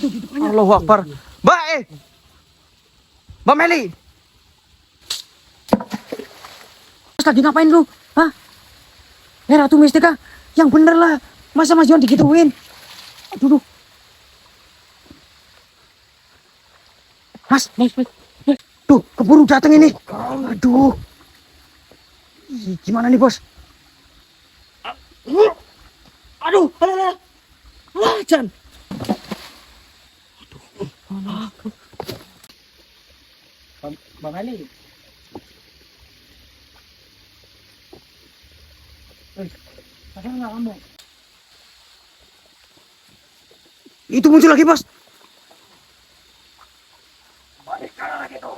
tuh di depannya. Allahu Akbar. Mbak, Mbak Meli. Mas lagi ngapain lu? Hah? Ratu Mistika, yang bener lah. Masa Mas Yon digituin? Aduh. Mas. Tuh, keburu dateng ini. Aduh. Ih, gimana nih, Bos? Aduh, Jan. Mbak Meli. Ada nggak kamu? Itu muncul lagi, Bos. Balik kanan lagi tuh.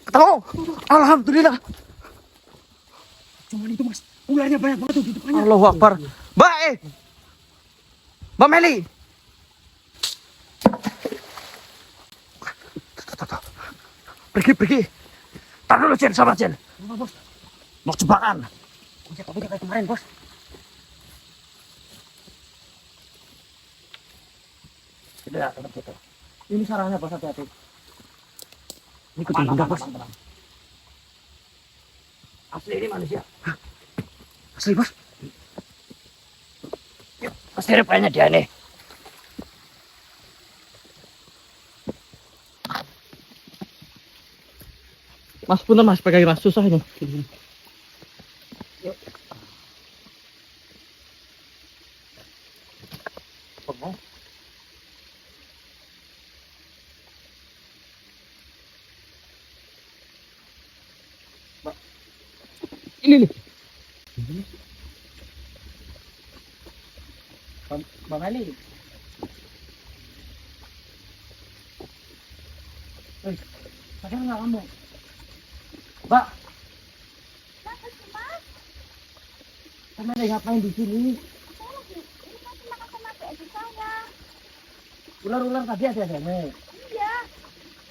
Ketemu. Alhamdulillah. Cuman itu, Mas. Ularnya banyak banget tuh di depannya. Allahu Akbar. Mbak, Mbak Meli. Pergi. Tahan dulu, Jen, sabar, Jen. Bos. Mau jebakan. Tapi kayak kemarin, Bos. Tidak, tetap gitu. Ini sarangnya, Bos, hati-hati. Ini Aman, kucing bunda, Bos. aman. Asli ini manusia. Asli, Bos. Pasti rupanya dia nih. Mas, punten, Mas, pegang Mas, susah ini. Yuk. Ini nih. Mbak Meli. Ada nggak kamu? Mbak, Kamu lagi ngapain di sini? ular-ular tadi ada. Iya.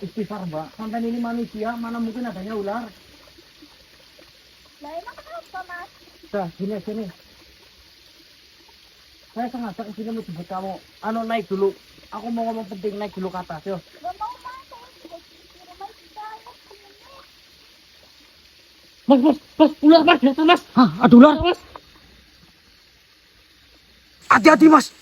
Istighfar, Mbak. Sampai ini manusia, mana mungkin adanya ular? Lah emang kenapa, Mas? Dah, sini. Saya sengaja kesini mau jemput kamu. Naik dulu. Aku mau ngomong penting, naik dulu ke atas, yuk. Gak mau, Mas. Saya sudah di rumah kita. Mas, ular, Mas, datang, Mas. Hah, ada ular? Mas. Hati-hati, Mas.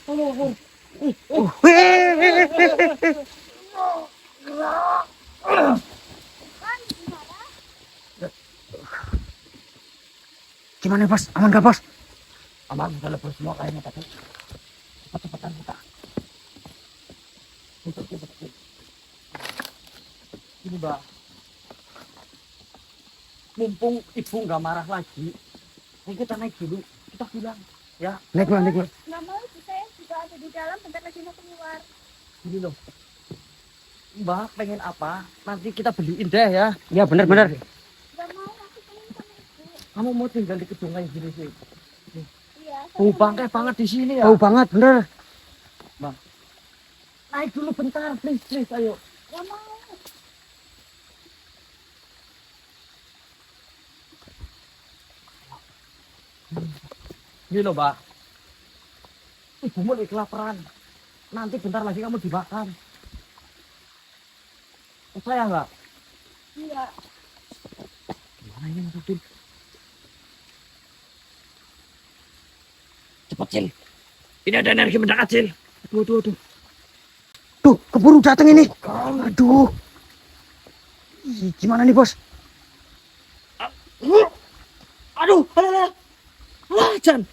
Gimana, Bos? Aman gak, Bos? Aman, udah lebur semua kayaknya tadi. Cepat-cepatan kita. Ini, Mbak. Mumpung ibu nggak marah lagi, ini kita naik dulu. Kita pulang, ya. Naik. Nggak mau, saya juga ada di dalam. Bentar lagi mau keluar. Gini loh. Mbak, pengen apa? Nanti kita beliin deh, ya. Ya, benar. Gak mau, aku pengen sama ibu. Kamu mau tinggal di gedung kayak gini sih? Iya. Bau bangkai banget di sini ya. Bau banget, bener. Naik dulu bentar, please, ayo. Gak mau. Gini loh, Mbak. Ibumu lagi kelaparan. Nanti bentar lagi kamu dimakan. Percaya nggak? Iya. Gimana ini Mas Udin? Cepat, Cil. Ini ada energi mendekat, Cil. Aduh. Tuh, keburu datang ini. Aduh. Ih, gimana nih, Bos? Aduh, Jan.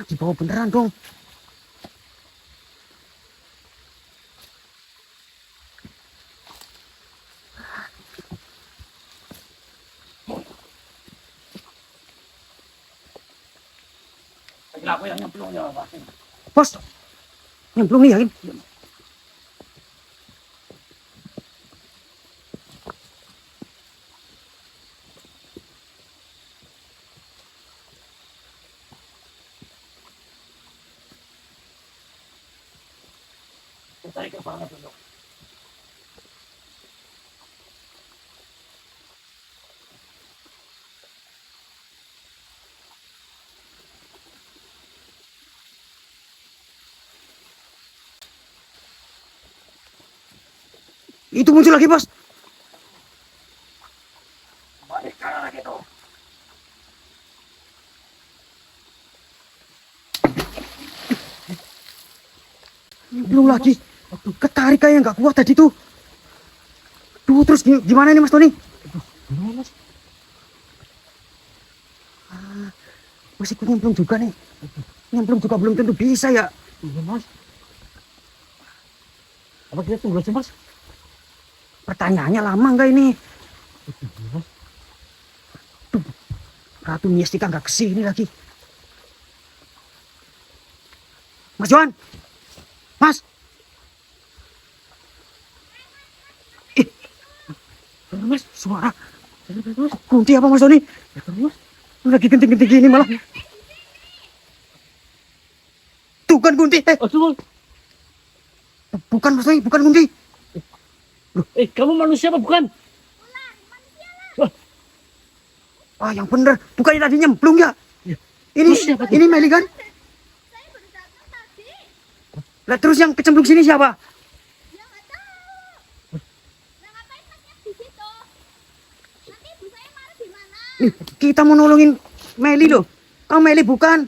Dibawa beneran dong. Aku yang nyemplung ya, Pak. Bos, nyemplung nih, yakin? Tarik kepala dulu. Itu muncul lagi, Bos. Balik kanan lagi tuh. Belum lagi. Ketarik kayak nggak kuat tadi tuh. Duh, terus gimana nih Mas Tony? Gimana, Mas? Masih ikut nyemplung juga nih. Nyemplung juga belum tentu bisa ya. Iya, Mas. Apa kita tunggu aja, Mas? Pertanyaannya lama nggak ini? Iya, Mas. Ratu Miastika nggak kesini lagi. Mas Johan, Mas. Mas, suara. Mas. Kunti apa Mas Tony? Mas. Lagi genting-genting gini malah. Tuh kan kunti. Aduh, Bukan Mas Tony, bukan kunti. kamu manusia apa bukan? Ah, yang bener. Bukannya tadi nyemplung ya? Ya. Ini Terus siapa tuh? ini Meli kan? Saya baru datang tadi. Lah terus yang kecemplung sini siapa? Ya nggak tahu. Nah ngapain masnya di situ? Nanti ibu saya marah gimana? Nih, kita mau nolongin Meli loh. Kamu Meli bukan?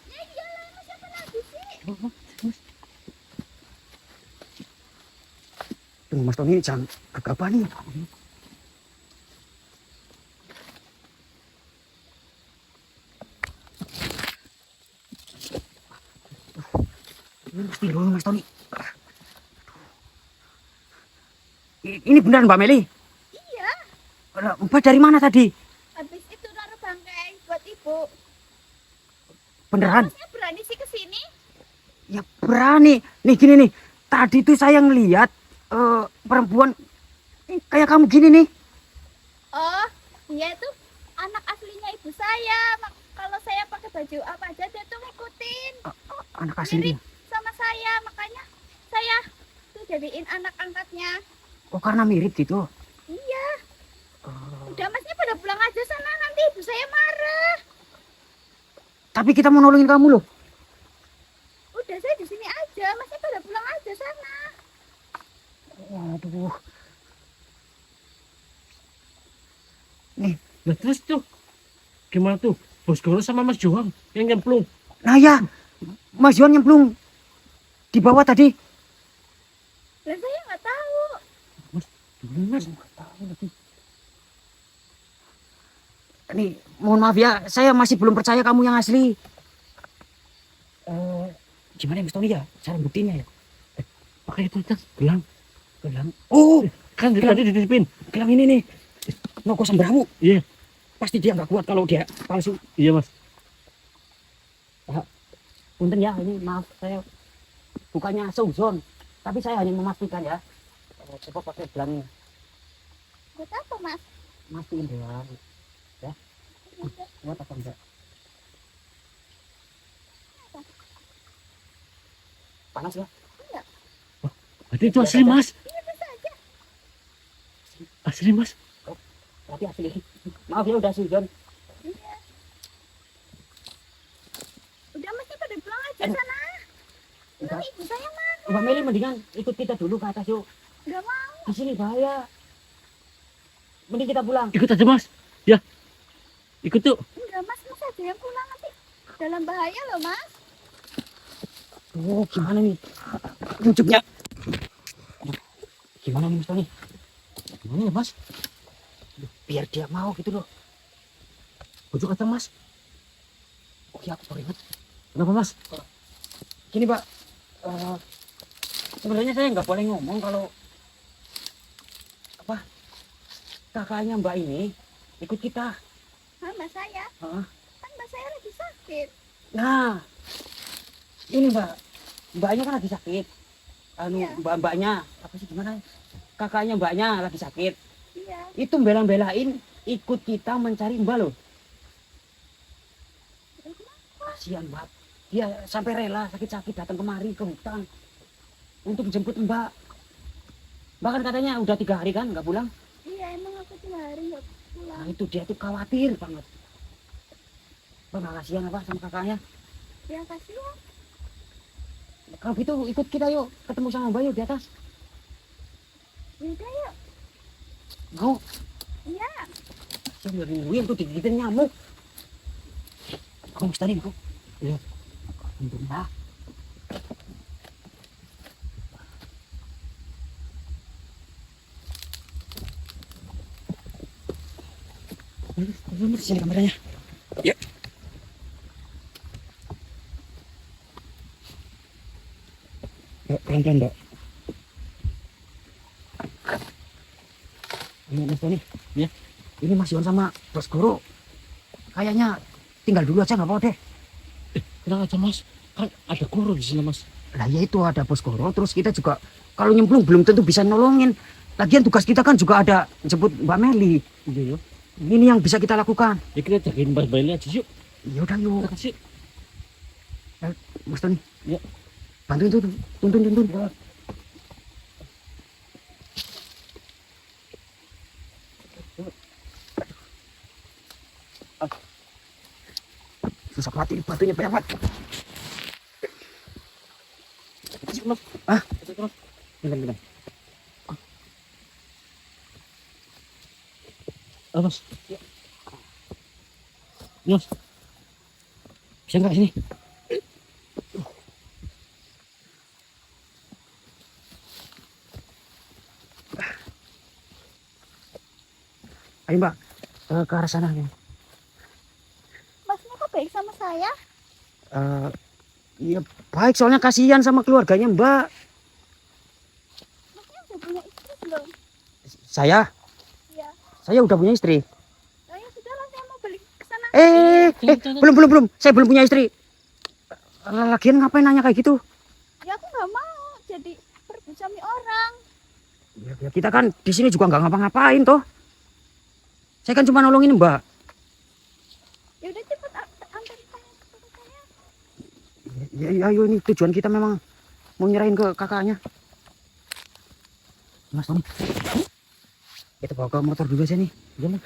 Ya iyalah, emang siapa lagi sih? Tuh Mas Tony jangan gegabah nih. Mesti dulu Mas Tony. Ini beneran Mbak Meli? Iya, Mbak dari mana tadi? habis itu naruh bangkai buat ibu. Beneran? Masnya berani sih kesini? Ya berani. Nih gini nih. Tadi tuh saya ngeliat perempuan kayak kamu gini nih. Oh, dia itu anak aslinya ibu saya. Kalau saya pakai baju apa aja dia tuh ngikutin. Anak asli. Mirip sama saya, makanya saya tuh jadiin anak angkatnya. Oh karena mirip gitu. Iya. Udah masnya pada pulang aja sana, nanti ibu saya marah. Tapi kita mau nolongin kamu loh. Udah saya di sini aja, masnya pada pulang aja sana. Waduh. Nih, Nah terus tuh, gimana tuh? Bos Goro sama Mas Johan yang nyemplung. nah ya, Mas Johan nyemplung di bawah tadi. Dan saya nggak tahu. Gimana, Mas? Nggak tahu lagi. Nih, mohon maaf ya, saya masih belum percaya kamu yang asli. Gimana Mas Tony ya? Cara buktinya ya? Pakai itu tas gelang. Gelang. Oh, Kan tadi dititipin. gelang ini nih. Noko Sambramu. Iya, Pasti dia nggak kuat kalau dia palsu. iya Mas. Punten ya, ini maaf saya bukannya seuzon, tapi saya hanya memastikan ya. Coba pakai gelang ini, Buat apa mas? mastiin doang. Ya, kuat apa enggak? Panas ya? Berarti itu asli Mas. Iya bisa aja. Asli Mas. Berarti asli. Maaf ya udah seuzon. Iya. Udah masnya pada pulang aja Eh, sana. Enggak. Nanti ibu saya marah. Mbak Meli mendingan ikut kita dulu ke atas yuk. Nggak mau. Di sini bahaya. Mending kita pulang. Ikut aja Mas. Ya. Ikut tuh. Enggak mas, mas aja yang pulang nanti. Dalam bahaya loh mas. Oh, gimana nih? Wujudnya. Gimana nih Mas Tony? Gimana ya Mas? Biar dia mau gitu loh. Bujuk aja Mas. Oh ya, aku baru ingat. Kenapa Mas? Gini Pak, sebenarnya saya nggak boleh ngomong kalau apa kakaknya Mbak ini ikut kita. Hah, mbak saya? Hah? Kan mbak saya lagi sakit. Nah, ini mbaknya kan lagi sakit. Iya. Mbaknya apa sih gimana? Kakaknya mbaknya lagi sakit. Iya. Itu bela-belain ikut kita mencari Mbak loh. Kasihan Mbak. Dia sampai rela sakit-sakit datang kemari ke hutan. untuk jemput Mbak. Mbak kan katanya udah 3 hari kan nggak pulang. Iya, emang aku 3 hari nggak pulang. Nah itu dia tuh khawatir banget. Mbak nggak kasihan apa sama kakaknya? Ya kasihan. Kalau gitu ikut kita yuk ketemu sama Mbak yuk di atas. Yaudah yuk. Mau? Iya. Saya nungguin tuh digigitin nyamuk. Kamu tadi kok? Iya. Alhamdulillah. Ini sini kameranya. Ya. Pelan-pelan, Mbak. Ini Mas Tony. Ya. Ini Mas Yon sama Bos Guru. Kayaknya tinggal dulu aja nggak apa-apa deh. Tenang aja Mas, kan ada guru di sini Mas. Lah ya itu ada Bos Guru, terus kita juga kalau nyemplung belum tentu bisa nolongin. Lagian tugas kita kan juga ada jemput Mbak Meli. Iya yuk. Ini yang bisa kita lakukan. Ya kita jagain Mbak Bailey aja yuk. Ya udah yuk. Kita kasih. Mas Tony. Ya. Bantuin tuh, tuntun. Ya. Susah banget ini batunya banyak banget. Kasih Mas. Ah, Kasih Mas. bentar. Mas. Ya. Mas. Bisa nggak sini? Ayo Mbak, ke arah sana ya. Masnya kok baik sama saya? Iya baik, soalnya kasihan sama keluarganya Mbak. Masnya udah punya istri belum? Saya Iya. udah punya istri. Oh ya sudah lah, saya mau beli ke sana. Jangan. Belum. Saya belum punya istri. Lagian ngapain nanya kayak gitu? Ya aku nggak mau jadi suami orang. Ya, kita kan di sini juga nggak ngapa-ngapain toh. Saya kan cuma nolongin Mbak. Ya udah cepet antarin saya ke tempat saya. Ya, ayo ini tujuan kita memang mau nyerahin ke kakaknya. Mas Tony, kita bawa ke motor dulu aja nih. Jangan.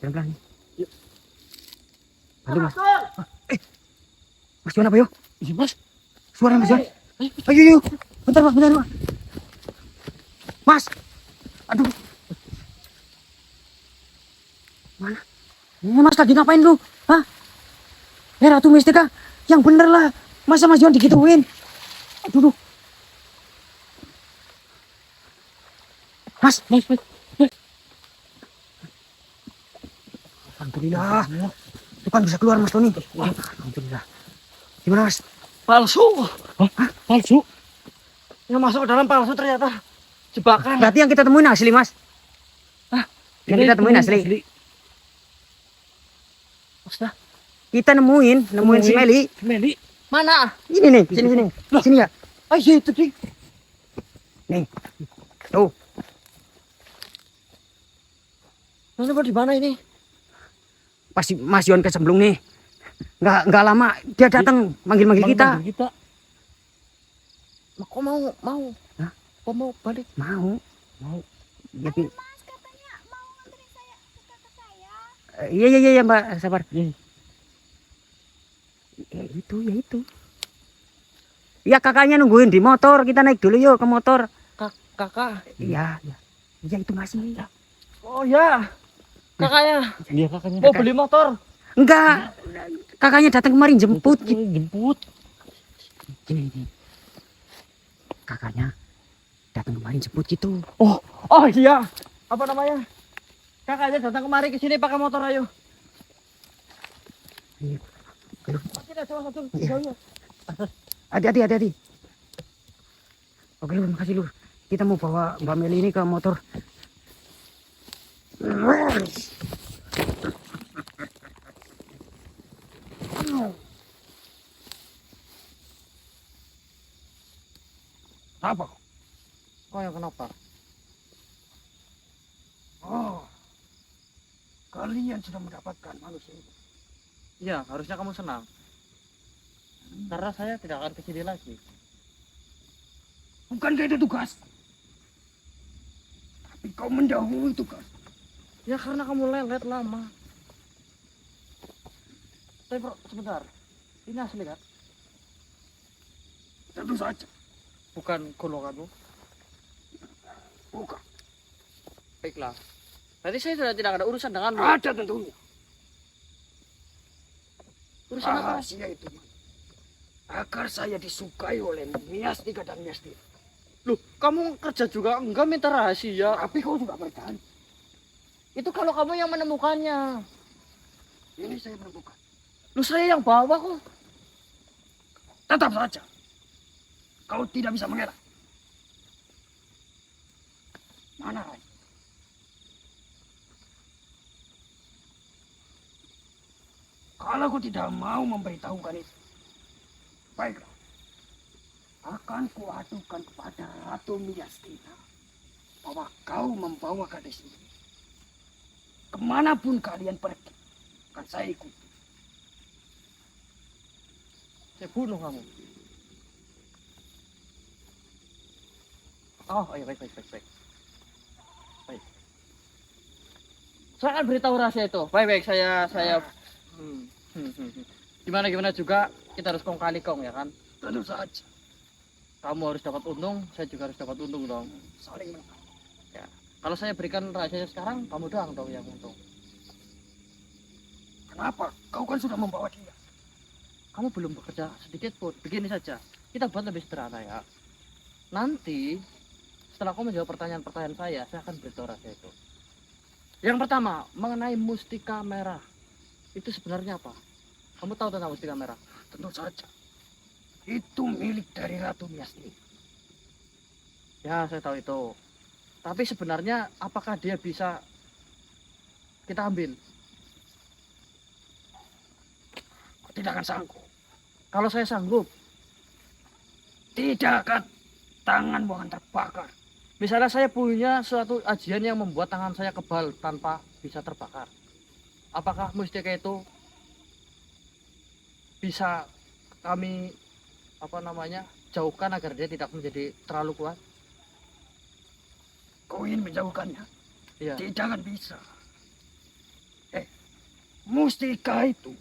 Pelan-pelan. Yuk. Bantu Mas. Mas Juan apa yuk? Iya Mas. Suara Mas Juan. Ayo. Bentar Mas. Mas. Aduh. Mana? Ini Mas lagi ngapain lu? Hah? Ratu Mistika, yang bener lah. Masa Mas Juan digituin? Aduh. Mas. Alhamdulillah. Itu kan bisa keluar Mas Tony. Alhamdulillah. Gimana Mas? Palsu. Hah? Palsu. Yang masuk ke dalam palsu ternyata jebakan. Berarti yang kita temuin asli Mas? Hah? Yang kita temuin asli? Maksudnya? Kita nemuin si Meli. Meli. Mana? Ini nih, sini. Loh. Sini ya. Iya itu sih. Nih. Tuh. Ini di mana ini? Pasti Mas Yon kecemplung nih. Nggak lama dia datang manggil kita. Manggil kita. Kok mau? Hah? Kok mau balik? Mau. Ya, Ayo Mas, katanya mau nganterin saya ke kakak saya. iya Mbak, sabar. Iya. Ya itu. Ya kakaknya nungguin di motor, kita naik dulu yuk ke motor. Kakak. Iya itu masih. Oh ya. Kakaknya. Iya kakaknya. Mau beli motor. Enggak. Kakaknya datang kemarin jemput. Jemput. Gini. Kakaknya datang kemarin jemput gitu. Oh iya. Apa namanya? Kakaknya datang kemari ke sini pakai motor ayo. Iya. Kita coba satu. Iya. Jauh. Hati-hati. Oke Lur, makasih Lur. Kita mau bawa Mbak Meli ini ke motor. Apa? Kau yang kenapa? Oh, kalian sudah mendapatkan manusia itu. Iya, harusnya kamu senang. Karena saya tidak akan kesini lagi. Bukankah itu tugas? Tapi kau mendahului tugas. Ya karena kamu lelet lama. Tapi bro, sebentar. Ini asli kan? Tentu saja. Bukan golonganmu. Bukan. Baiklah. Berarti saya sudah tidak ada urusan denganmu. Ada tentunya. Urusan apa? Rahasia itu. Agar saya disukai oleh Miastika dan Miastika. Loh, kamu kerja juga enggak minta rahasia. Tapi kau juga bertahan. Itu kalau kamu yang menemukannya. Ini saya menemukan. Loh, saya yang bawa kok. Tetap saja. Kau tidak bisa mengelak. Mana Rai? Kalau kau tidak mau memberitahukan itu, baiklah. Akan kuadukan kepada Ratu Miastika bahwa kau membawa gadis ini. Kemanapun kalian pergi, akan saya ikut. Saya bunuh kamu. Oh, iya, baik. Baik. Saya akan beritahu rahasia itu. Baik, saya Gimana juga kita harus kong kali kong ya kan? Tentu saja. Kamu harus dapat untung, saya juga harus dapat untung dong. Saling menang. Ya. Kalau saya berikan rahasianya sekarang, kamu doang dong yang untung. Kenapa? Kau kan sudah membawa dia. Kamu belum bekerja sedikit pun. Begini saja, kita buat lebih sederhana ya. Nanti setelah kamu menjawab pertanyaan-pertanyaan saya akan beritahu rahasia itu. Yang pertama, mengenai mustika merah. Itu sebenarnya apa? Kamu tahu tentang mustika merah? Tentu saja. Itu milik dari Ratu Miastika. Ya, saya tahu itu. Tapi sebenarnya apakah dia bisa kita ambil? Kau tidak akan sanggup. Kalau saya sanggup, Tidak akan tanganmu akan terbakar. misalnya saya punya suatu ajian yang membuat tangan saya kebal tanpa bisa terbakar. Apakah mustika itu bisa kami jauhkan agar dia tidak menjadi terlalu kuat? Kau ingin menjauhkannya? Iya. Tidak akan bisa. Mustika itu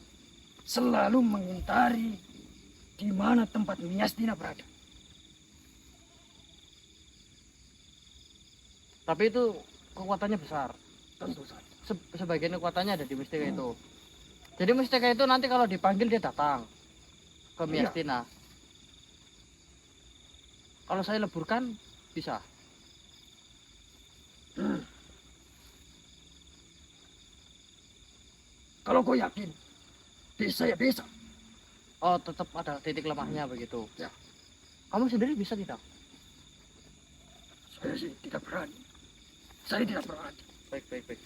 selalu mengintari di mana tempat Miastika berada. Tapi itu kekuatannya besar. Tentu saja. Sebagian kekuatannya ada di mustika itu. Jadi mustika itu nanti kalau dipanggil dia datang ke Iya. Miastina. Kalau saya leburkan bisa. Kalau kau yakin, bisa ya bisa. Oh, tetap ada titik lemahnya begitu. Ya. Kamu sendiri bisa tidak? Saya sih tidak berani. Saya tidak berani. Baik.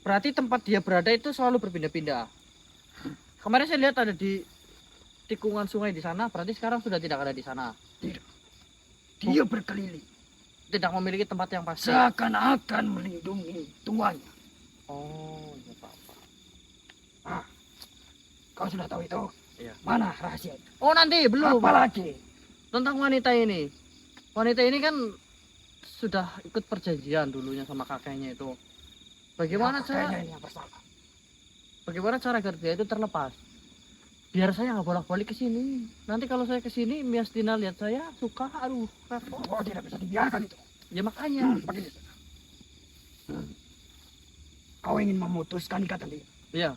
Berarti tempat dia berada itu selalu berpindah-pindah. Kemarin saya lihat ada di tikungan sungai di sana, berarti sekarang sudah tidak ada di sana. Tidak. Dia berkeliling. Tidak memiliki tempat yang pasti. Seakan-akan melindungi tuannya. Oh, ya Pak. Kau sudah tahu itu? Iya. Mana rahasia itu? Oh, nanti belum. Apa lagi? Tentang wanita ini. Wanita ini kan sudah ikut perjanjian dulunya sama kakeknya itu. Bagaimana Kayaknya ini yang bersalah. Bagaimana cara agar dia itu terlepas? Biar saya nggak bolak-balik ke sini. Nanti kalau saya ke sini, Miastina lihat saya suka, aduh, repot. Oh, tidak bisa dibiarkan itu. Ya makanya. Begini. Kau ingin memutuskan ikatan dia. Iya.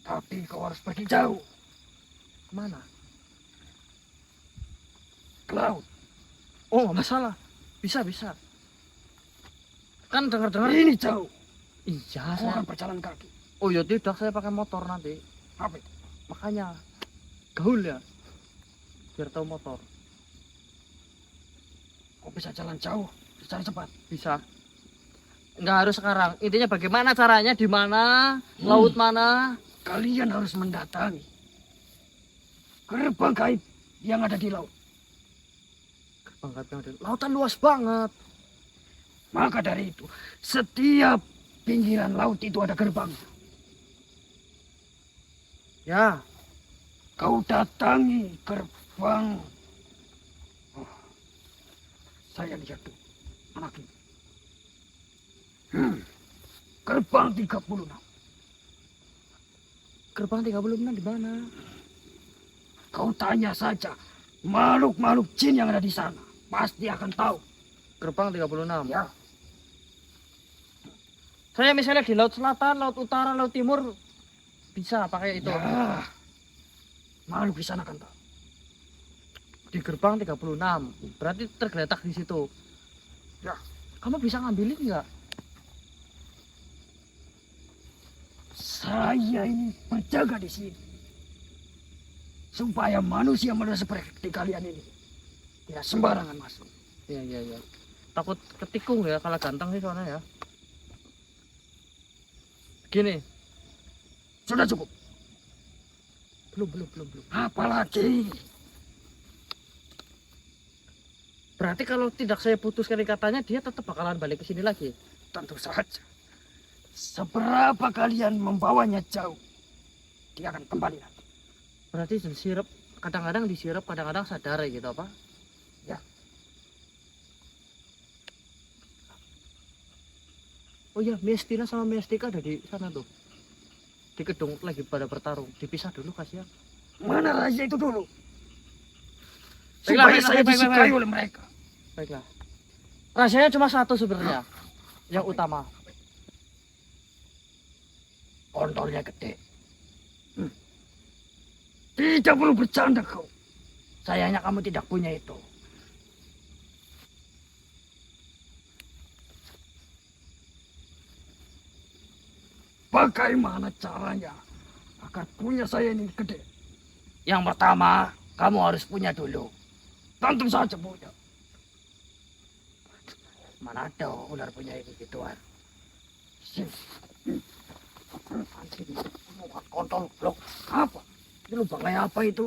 Tapi kau harus pergi jauh. Kemana? Ke laut. Oh, nggak masalah. Bisa. Kan dengar-dengar. Ini jauh. Iya, Kau saya. akan berjalan kaki. Oh ya tidak, saya pakai motor nanti. Apa itu? Makanya gaul ya. Biar tahu motor. Kau bisa jalan jauh secara cepat. Bisa. Nggak harus sekarang. Intinya bagaimana caranya, di mana, laut mana. Kalian harus mendatangi gerbang gaib yang ada di laut. Lautan luas banget. Maka dari itu, setiap pinggiran laut itu ada gerbang. Ya, Kau datangi gerbang. Oh, saya lihat tuh anak ini. Gerbang 36. gerbang 36 di mana? Kau tanya saja makhluk-makhluk jin yang ada di sana. Pasti akan tahu. Gerbang 36. Ya, Saya misalnya di laut selatan, laut utara, laut timur bisa pakai itu. ya. Makhluk di sana akan tahu. Di gerbang 36. Berarti tergeletak di situ. Ya, Kamu bisa ngambilin nggak? saya ini berjaga di sini. Supaya manusia seperti kalian ini tidak sembarangan masuk. Iya, iya, iya. Takut ketikung ya, kalah ganteng sih soalnya ya. Gini, Sudah cukup. belum. Apalagi Berarti kalau tidak saya putuskan ikatannya, dia tetap bakalan balik ke sini lagi. tentu saja. Seberapa kalian membawanya jauh, dia akan kembali lagi. Berarti disirep, kadang-kadang disirep, kadang-kadang sadar ya gitu apa? Ya. Oh iya, Mestina sama Mestika ada di sana tuh. Di gedung lagi pada bertarung. Dipisah dulu kasihan. Mana raja itu dulu? Baiklah, Supaya saya baik. disukai oleh mereka. Baiklah. Rahasianya cuma satu sebenarnya. Yang utama. Kontolnya gede. Tidak perlu bercanda kau. Sayangnya kamu tidak punya itu. Bagaimana caranya agar punya saya ini gede? Yang pertama, kamu harus punya dulu. Tentu saja punya. Mana ada ular punya itu gituan. Kontol blok apa? Ini lubang kayak apa itu?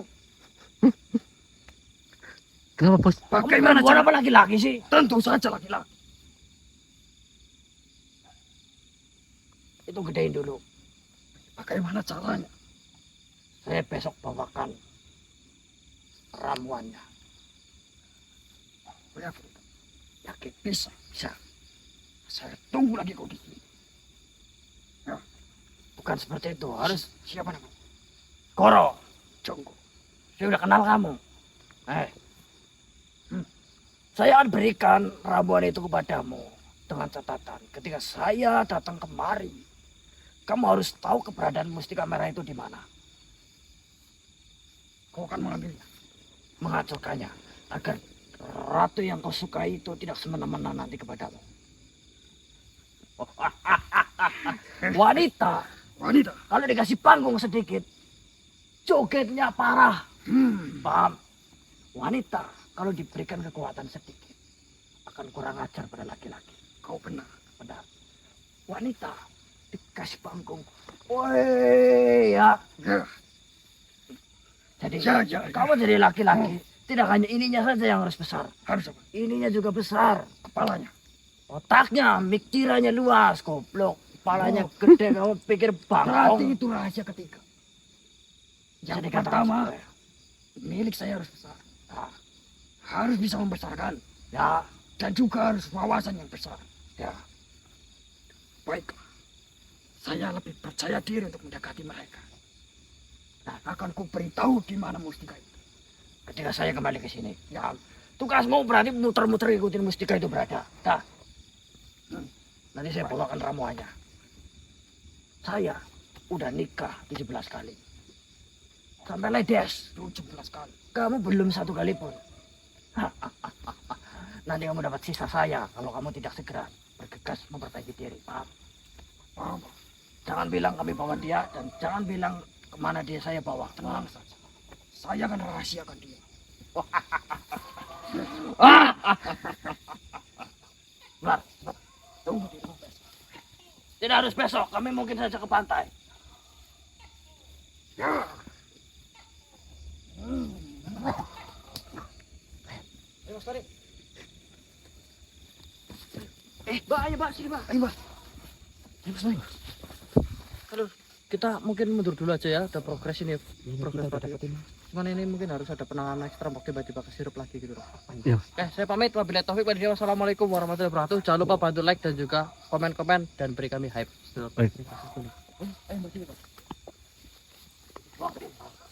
Kenapa bos? Bagaimana cara apa laki-laki sih? Tentu saja laki-laki. Itu gedein dulu. Bagaimana caranya? Saya besok bawakan ramuannya. Yakin bisa. Saya tunggu lagi kau di sini. Ya. Bukan seperti itu. Harus siapa namanya? Koro. Jonggo. Saya udah kenal kamu. Saya akan berikan ramuan itu kepadamu dengan catatan. Ketika saya datang kemari, kamu harus tahu keberadaan mustika merah itu di mana. Kau akan mengambilnya, menghancurkannya, agar ratu yang kau sukai itu tidak semena-mena nanti kepadamu. Wanita, kalau dikasih panggung sedikit, jogetnya parah. Paham? Wanita, kalau diberikan kekuatan sedikit, akan kurang ajar pada laki-laki. Kau benar. Wanita, dikasih panggung. Woi, ya. Jadi, kamu jadi laki-laki, tidak hanya ininya saja yang harus besar. Harus apa? Ininya juga besar. Kepalanya. Otaknya, mikirannya luas, goblok. Kepalanya gede, kamu pikir bangkong. Berarti itu rahasia ketiga. Yang pertama, milik saya harus besar. Nah, harus bisa membesarkan. Ya, dan juga harus wawasan yang besar. Ya. Baiklah. Saya lebih percaya diri untuk mendekati mereka. Nah, akan ku beritahu di mana mustika itu. Ketika saya kembali ke sini. Ya, tugasmu berarti muter-muter ikutin mustika itu berada. Nah. Nanti saya bawakan ramuannya. Saya udah nikah 17 kali. Sampai ledes 17 kali. Kamu belum satu kali pun. Nanti kamu dapat sisa saya kalau kamu tidak segera bergegas memperbaiki diri. Paham? Paham. Jangan bilang kami bawa dia dan jangan bilang kemana dia saya bawa. Tenang saja. Saya akan rahasiakan dia. Benar. Tunggu di rumah besok. Tidak harus besok. Kami mungkin saja ke pantai. Ya. Ayo Mas Tari. Mbak, ayo Mbak, sini Mbak. Ayo Mbak. Ayo Mas Tari. Aduh, kita mungkin mundur dulu aja ya, ada progres ini, progres pada cuman ini mungkin harus ada penanganan ekstra, tiba-tiba ke sirup lagi gitu loh. Iya. Oke, saya pamit. Wabillahi taufiq wal hidayah. Wassalamualaikum warahmatullahi wabarakatuh. Jangan lupa bantu like dan juga komen-komen dan beri kami hype. Baik. Terima kasih.